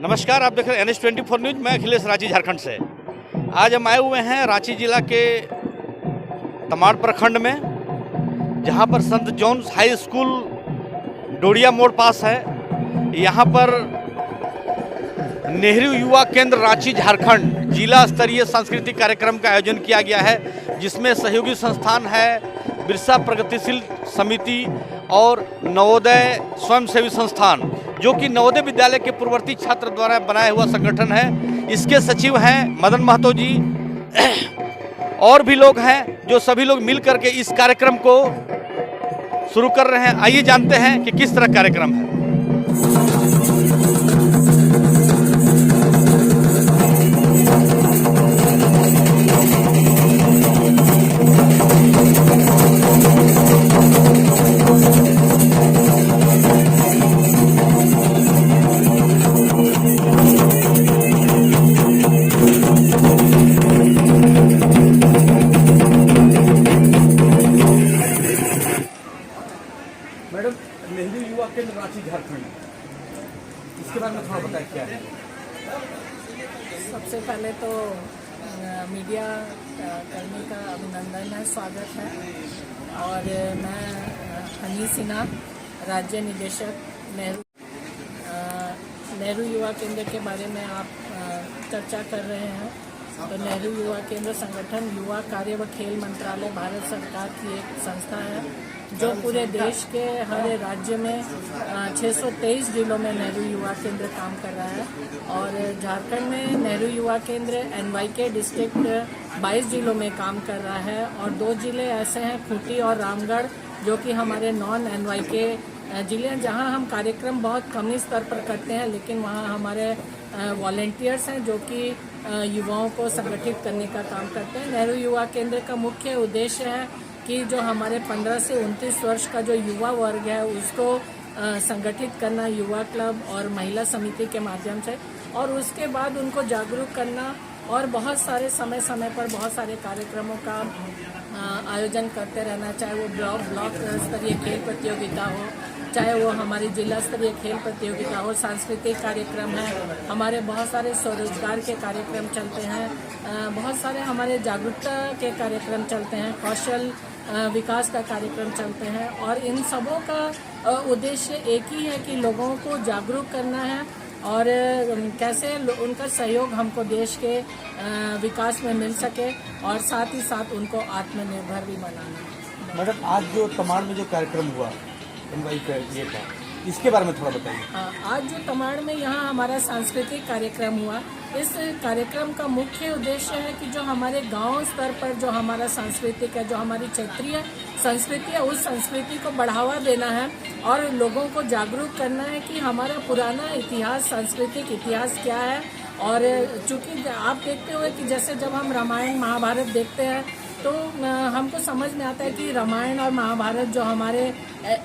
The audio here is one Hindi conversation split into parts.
नमस्कार, आप देख रहे हैं NH24 न्यूज़। मैं अखिलेश, रांची, झारखंड से। आज हम आए हुए हैं रांची जिला के तमाड़ प्रखंड में, जहां पर संत जॉन्स हाई स्कूल डोडिया मोड़ पास है। यहां पर नेहरू युवा केंद्र रांची झारखंड जिला स्तरीय सांस्कृतिक कार्यक्रम का आयोजन किया गया है, जिसमें सहयोगी संस्थान है बिरसा प्रगतिशील समिति और नवोदय स्वयंसेवी संस्थान, जो कि नवोदय विद्यालय के पूर्ववर्ती छात्र द्वारा बनाया हुआ संगठन है। इसके सचिव हैं मदन महतो जी। और भी लोग हैं जो सभी लोग मिल करके इस कार्यक्रम को शुरू कर रहे हैं। आइए जानते हैं कि किस तरह कार्यक्रम है। मैडम, नेहरू युवा केंद्र रांची झारखंड, इसके बारे में थोड़ा बताएं क्या है। सबसे पहले तो मीडिया कर्मी का अभिनंदन है, स्वागत है। और मैं हनी सिन्हा, राज्य निदेशक नेहरू युवा केंद्र के बारे में आप चर्चा कर रहे हैं। तो नेहरू युवा केंद्र संगठन युवा कार्य व खेल मंत्रालय भारत सरकार की एक संस्था है, जो पूरे देश के हर राज्य में 623 जिलों में नेहरू युवा केंद्र काम कर रहा है। और झारखंड में नेहरू युवा केंद्र NYK डिस्ट्रिक्ट 22 जिलों में काम कर रहा है। और 2 जिले ऐसे हैं, खूंटी और रामगढ़, जो कि हमारे नॉन NYK जिले हैं, जहां हम कार्यक्रम बहुत कम स्तर पर करते हैं, लेकिन वहां हमारे वॉलेंटियर्स हैं जो कि युवाओं को संगठित करने का काम करते हैं। नेहरू युवा केंद्र का मुख्य उद्देश्य है कि जो हमारे 15 से 29 वर्ष का जो युवा वर्ग है, उसको संगठित करना युवा क्लब और महिला समिति के माध्यम से, और उसके बाद उनको जागरूक करना, और बहुत सारे समय समय पर बहुत सारे कार्यक्रमों का आयोजन करते रहना, चाहे वो ब्लॉक स्तरीय खेल प्रतियोगिता हो, चाहे वो हमारी जिला स्तरीय खेल प्रतियोगिता हो, सांस्कृतिक कार्यक्रम है, हमारे बहुत सारे स्वरोजगार के कार्यक्रम चलते हैं, बहुत सारे हमारे जागरूकता के कार्यक्रम चलते हैं, कौशल विकास का कार्यक्रम चलते हैं। और इन सबों का उद्देश्य एक ही है कि लोगों को जागरूक करना है और कैसे उनका सहयोग हमको देश के विकास में मिल सके, और साथ ही साथ उनको आत्मनिर्भर भी बनाना है। मैडम, आज जो तमाड़ में जो कार्यक्रम हुआ ये था, इसके बारे में थोड़ा बताइए। आज जो तमाड़ में यहाँ हमारा सांस्कृतिक कार्यक्रम हुआ, इस कार्यक्रम का मुख्य उद्देश्य है कि जो हमारे गांव स्तर पर जो हमारा सांस्कृतिक है, जो हमारी क्षेत्रीय संस्कृति है, उस संस्कृति को बढ़ावा देना है और लोगों को जागरूक करना है कि हमारा पुराना इतिहास, सांस्कृतिक इतिहास क्या है। और चूंकि आप देखते हुए कि जैसे जब हम रामायण महाभारत देखते हैं, तो हमको समझ में आता है कि रामायण और महाभारत जो हमारे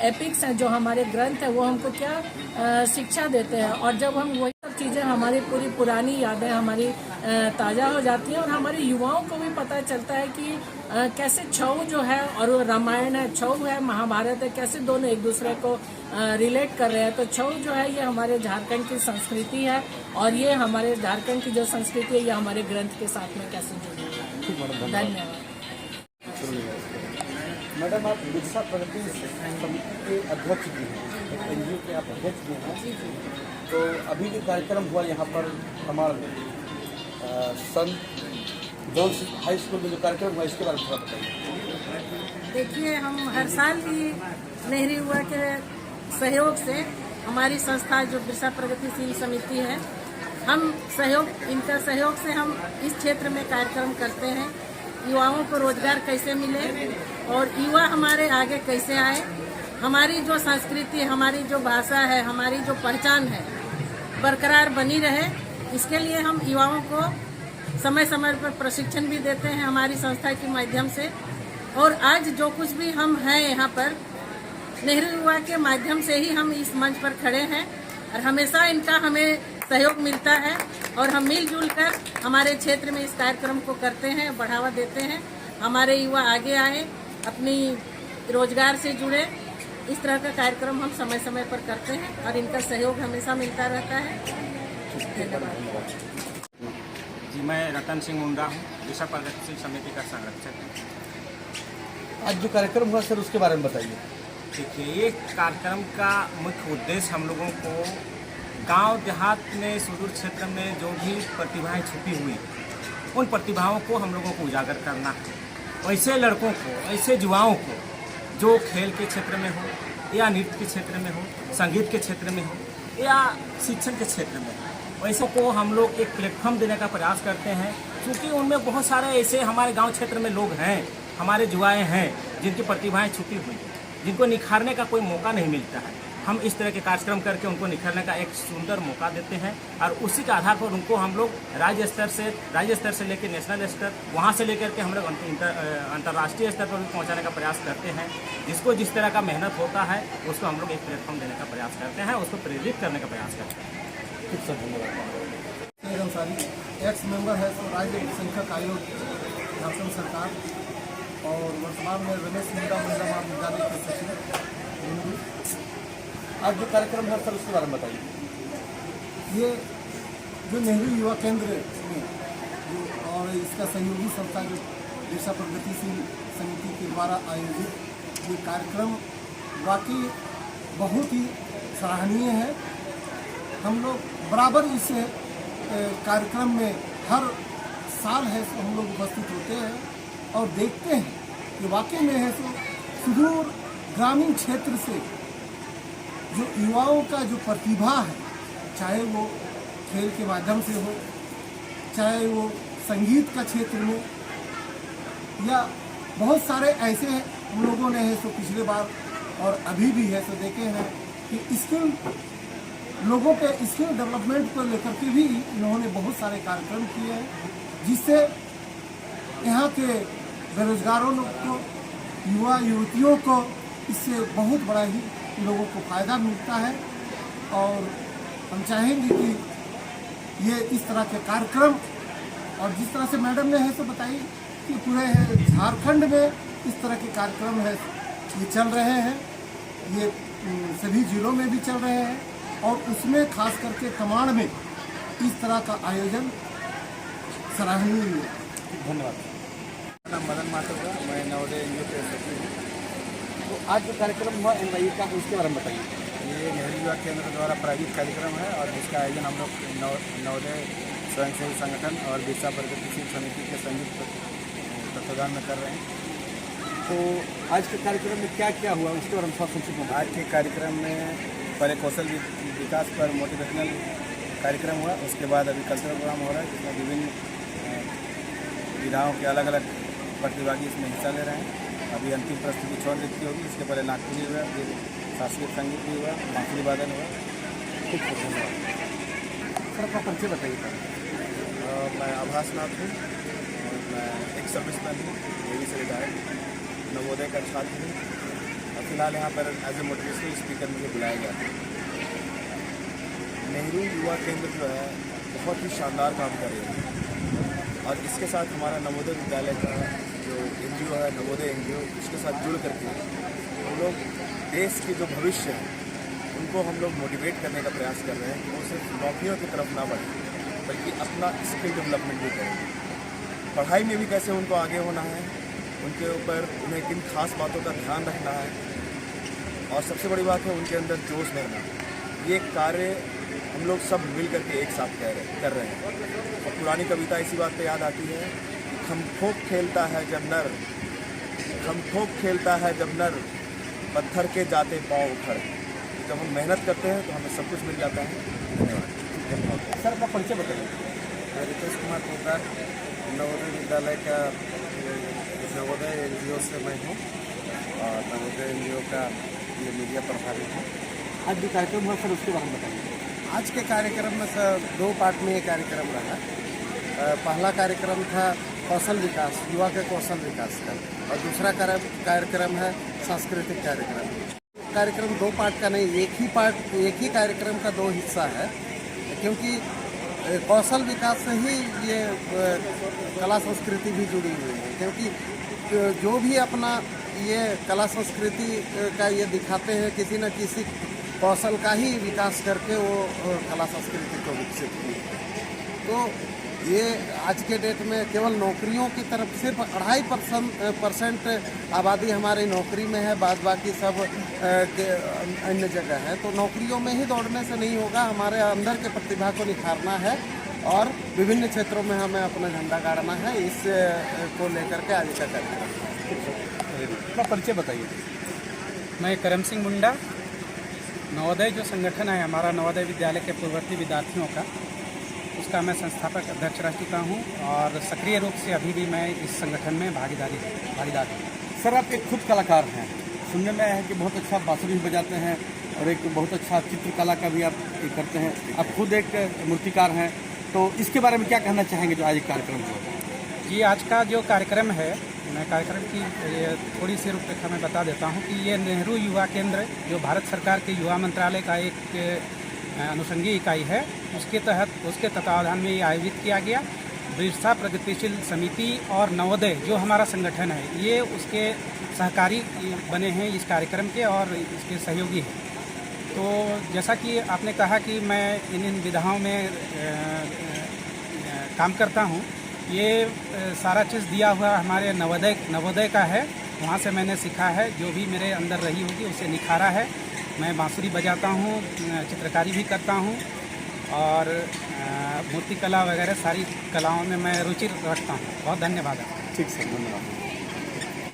एपिक्स हैं, जो हमारे ग्रंथ हैं, वो हमको क्या शिक्षा देते हैं। और जब हम वही सब चीज़ें, हमारी पूरी पुरानी यादें हमारी ताज़ा हो जाती हैं, और हमारे युवाओं को भी पता चलता है कि कैसे छऊ जो है, और वो रामायण है, छऊ है, महाभारत है, कैसे दोनों एक दूसरे को रिलेट कर रहे हैं। तो छऊ जो है, ये हमारे झारखंड की संस्कृति है, और ये हमारे झारखंड की जो संस्कृति है, ये हमारे ग्रंथ के साथ में कैसे जुड़ी है। धन्यवाद। मैडम, आप बिरसा प्रगति समिति के अध्यक्ष भी हैं, NGO के आप अध्यक्ष भी हैं। तो अभी जो कार्यक्रम हुआ यहाँ पर तमाड़ में संत जॉन्स हाई स्कूल में जो कार्यक्रम हुआ, इसके बारे में थोड़ा बताइए। देखिए, हम हर साल ही नेहरू युवा के सहयोग से, हमारी संस्था जो बिरसा प्रगतिशील समिति है, हम इनका सहयोग से हम इस क्षेत्र में कार्यक्रम करते हैं। युवाओं को रोजगार कैसे मिले और युवा हमारे आगे कैसे आए, हमारी जो संस्कृति, हमारी जो भाषा है, हमारी जो पहचान है, बरकरार बनी रहे, इसके लिए हम युवाओं को समय समय पर प्रशिक्षण भी देते हैं हमारी संस्था के माध्यम से। और आज जो कुछ भी हम हैं यहाँ पर, नेहरू युवा के माध्यम से ही हम इस मंच पर खड़े हैं, और हमेशा इनका हमें सहयोग मिलता है, और हम मिलजुल कर हमारे क्षेत्र में इस कार्यक्रम को करते हैं, बढ़ावा देते हैं। हमारे युवा आगे आए, अपनी रोजगार से जुड़े, इस तरह का कार्यक्रम हम समय समय पर करते हैं, और इनका सहयोग हमेशा मिलता रहता है। धन्यवाद। जी, मैं रतन सिंह मुंडा हूँ, बिरसा प्रगतिशील समिति का संरक्षक हूँ। आज जो कार्यक्रम हुआ सर उसके बारे में बताइए। देखिए, ये कार्यक्रम का मुख्य उद्देश्य हम लोगों को गांव देहात में सुदूर क्षेत्र में जो भी प्रतिभाएं छुपी हुई, उन प्रतिभाओं को हम लोगों को उजागर करना है। ऐसे लड़कों को, ऐसे युवाओं को जो खेल के क्षेत्र में हो या नृत्य के क्षेत्र में हो, संगीत के क्षेत्र में हो या शिक्षण के क्षेत्र में हो, वैसे को हम लोग एक प्लेटफॉर्म देने का प्रयास करते हैं। क्योंकि उनमें बहुत सारे ऐसे हमारे गांव क्षेत्र में लोग हैं, हमारे युवाएं हैं जिनकी प्रतिभाएं छुपी हुई हैं, जिनको निखारने का कोई मौका नहीं मिलता है। हम इस तरह के कार्यक्रम करके उनको निखारने का एक सुंदर मौका देते हैं और उसी के आधार पर उनको हम लोग राज्य स्तर से लेकर नेशनल स्तर, वहाँ से लेकर के हम लोग अंतर्राष्ट्रीय स्तर पर भी पहुँचाने का प्रयास करते हैं। जिसको जिस तरह का मेहनत होता है उसको हम लोग एक प्लेटफॉर्म देने का प्रयास करते हैं, उसको प्रेरित करने का प्रयास करते हैं। ठीक सर, धन्यवाद। अंसारी एक्स मेंबर है राज्य संख्यक आयोग झारखंड सरकार और वर्तमान में रमेश मुंडा महिला महाविद्यालय के सचिव। आज जो कार्यक्रम है सर उसके बारे में बताइए। ये जो नेहरू युवा केंद्र में जो और इसका सहयोगी संस्था जो बिरसा प्रगतिशील समिति के द्वारा आयोजित ये कार्यक्रम वाकई बहुत ही सराहनीय है। हम लोग बराबर इस कार्यक्रम में हर साल है सो हम लोग उपस्थित होते हैं और देखते हैं कि वाकई में है सो सुदूर ग्रामीण क्षेत्र से जो युवाओं का जो प्रतिभा है, चाहे वो खेल के माध्यम से हो, चाहे वो संगीत का क्षेत्र में, या बहुत सारे ऐसे हम लोगों ने है सो पिछले बार और अभी भी है सो देखे हैं कि स्किल लोगों के स्किल डेवलपमेंट को लेकर के भी इन्होंने बहुत सारे कार्यक्रम किए हैं, जिससे यहाँ के बेरोजगारों को, युवा युवतियों को इससे बहुत बड़ा ही लोगों को फ़ायदा मिलता है। और हम चाहेंगे कि ये इस तरह के कार्यक्रम, और जिस तरह से मैडम ने है तो बताई कि पूरे झारखंड में इस तरह के कार्यक्रम है ये चल रहे हैं, ये सभी जिलों में भी चल रहे हैं और उसमें खास करके कमांड में इस तरह का आयोजन सराहनीय है। धन्यवाद। नाम मदन माथुर का, मैं नवोदय एनजीओ के सचिव हूँ। तो आज जो कार्यक्रम हुआ NYU का उसके बारे में बताइए। ये नेहरू युवा केंद्र द्वारा प्रायोजित कार्यक्रम है और जिसका आयोजन हम लोग नवोदय स्वयंसेवी संगठन और बिरसा प्रगतिशील समिति के संयुक्त तत्वाधान में कर रहे हैं। तो आज के कार्यक्रम में क्या क्या हुआ उसके बारे में थोड़ा संक्षिप्त में। आज के कार्यक्रम में पहले कौशल विकास पर मोटिवेशनल कार्यक्रम हुआ, उसके बाद अभी कल्चरल प्रोग्राम हो रहा है जिसमें विभिन्न विधाओं के अलग अलग प्रतिभागी इसमें हिस्सा ले रहे हैं। अभी अंतिम प्रस्तुति छौ नृत्य होगी, इसके पहले नागपुरी हुआ, फिर शास्त्रीय संगीत भी हुआ, बांसुरी वादन हुआ। ठीक है, धन्यवाद। सर अपना परिचय बताइए। मैं आभास नाथ हूँ और मैं एक सर्विसमैन हूँ, नेवी से रिटायर्ड, नवोदय का छात्र हूँ और फिलहाल यहाँ पर एज ए मोटिवेशनल स्पीकर मुझे बुलाया गया था। नेहरू युवा केंद्र जो है बहुत ही शानदार काम कर रही है और इसके साथ हमारा नवोदय विद्यालय का जो NGO है, नवोदय NGO, उसके साथ जुड़ करके हम लोग देश के जो भविष्य है उनको हम लोग मोटिवेट करने का प्रयास कर रहे हैं कि वो सिर्फ नौकरियों की तरफ ना बढ़े बल्कि अपना स्किल डेवलपमेंट भी करें। पढ़ाई में भी कैसे उनको आगे होना है, उनके ऊपर उन्हें किन खास बातों का ध्यान रखना है और सबसे बड़ी बात है उनके अंदर जोश भरना। ये कार्य हम लोग सब मिल करके एक साथ कर रहे हैं। और पुरानी कविता इसी बात पे याद आती है, खमठोक खेलता है जब नर, खमठोक खेलता है जब नर, पत्थर के जाते पाँव उखड़। जब हम मेहनत करते हैं तो हमें सब कुछ मिल जाता है। धन्यवाद। सर अपना परिचय बताइए। रितेश कुमार पोदार, नवोदय विद्यालय का नवोदय NGO से मैं हूँ और नवोदय NGO का ये मीडिया प्रभारी हूँ। आज जो कार्यक्रम हुआ सर उसके बारे में बताइए। आज के कार्यक्रम में सर 2 पार्ट में ये कार्यक्रम रहा। पहला कार्यक्रम था कौशल विकास, युवा के कौशल विकास का, और दूसरा कार्यक्रम है सांस्कृतिक कार्यक्रम 2 पार्ट का नहीं, एक ही कार्यक्रम का 2 हिस्सा है, क्योंकि कौशल विकास से ही ये कला संस्कृति भी जुड़ी हुई है। क्योंकि जो भी अपना ये कला संस्कृति का ये दिखाते हैं किसी न किसी कौशल का ही विकास करके वो कला संस्कृति को विकसित की। तो ये आज के डेट में केवल नौकरियों की तरफ सिर्फ 2.5% आबादी हमारी नौकरी में है, बाद बाकी सब के अन्य जगह है। तो नौकरियों में ही दौड़ने से नहीं होगा, हमारे अंदर के प्रतिभा को निखारना है और विभिन्न क्षेत्रों में हमें अपना झंडा गाड़ना है। इस को लेकर के आज का कार्यक्रम। अपना परिचय बताइए। मैं करम सिंह मुंडा, नवोदय जो संगठन है हमारा नवोदय विद्यालय के पूर्ववर्ती विद्यार्थियों का, उसका मैं संस्थापक अध्यक्ष रह चुका हूं और सक्रिय रूप से अभी भी मैं इस संगठन में भागीदार हूँ। सर, आप एक खुद कलाकार हैं, सुनने में आया है कि बहुत अच्छा बांसुरी भी बजाते हैं और एक बहुत अच्छा चित्रकला का भी आप करते हैं। आप खुद एक मूर्तिकार हैं, तो इसके बारे में क्या कहना चाहेंगे जो आज एक कार्यक्रम हुआ? जी, आज का जो कार्यक्रम है, मैं कार्यक्रम की थोड़ी सी रूपरेखा में बता देता हूँ कि ये नेहरू युवा केंद्र जो भारत सरकार के युवा मंत्रालय का एक अनुषंगी इकाई है, उसके तत्वावधान में ये आयोजित किया गया। बिरसा प्रगतिशील समिति और नवोदय जो हमारा संगठन है, ये उसके सहकारी बने हैं इस कार्यक्रम के और इसके सहयोगी हैं। तो जैसा कि आपने कहा कि मैं इन विधाओं में काम करता हूँ, ये सारा चीज़ दिया हुआ हमारे नवोदय का है। वहाँ से मैंने सीखा है, जो भी मेरे अंदर रही होगी उसे निखारा है। मैं बांसुरी बजाता हूँ, चित्रकारी भी करता हूँ और मूर्तिकला वगैरह सारी कलाओं में मैं रुचि रखता हूँ। बहुत धन्यवाद। ठीक सर, धन्यवाद।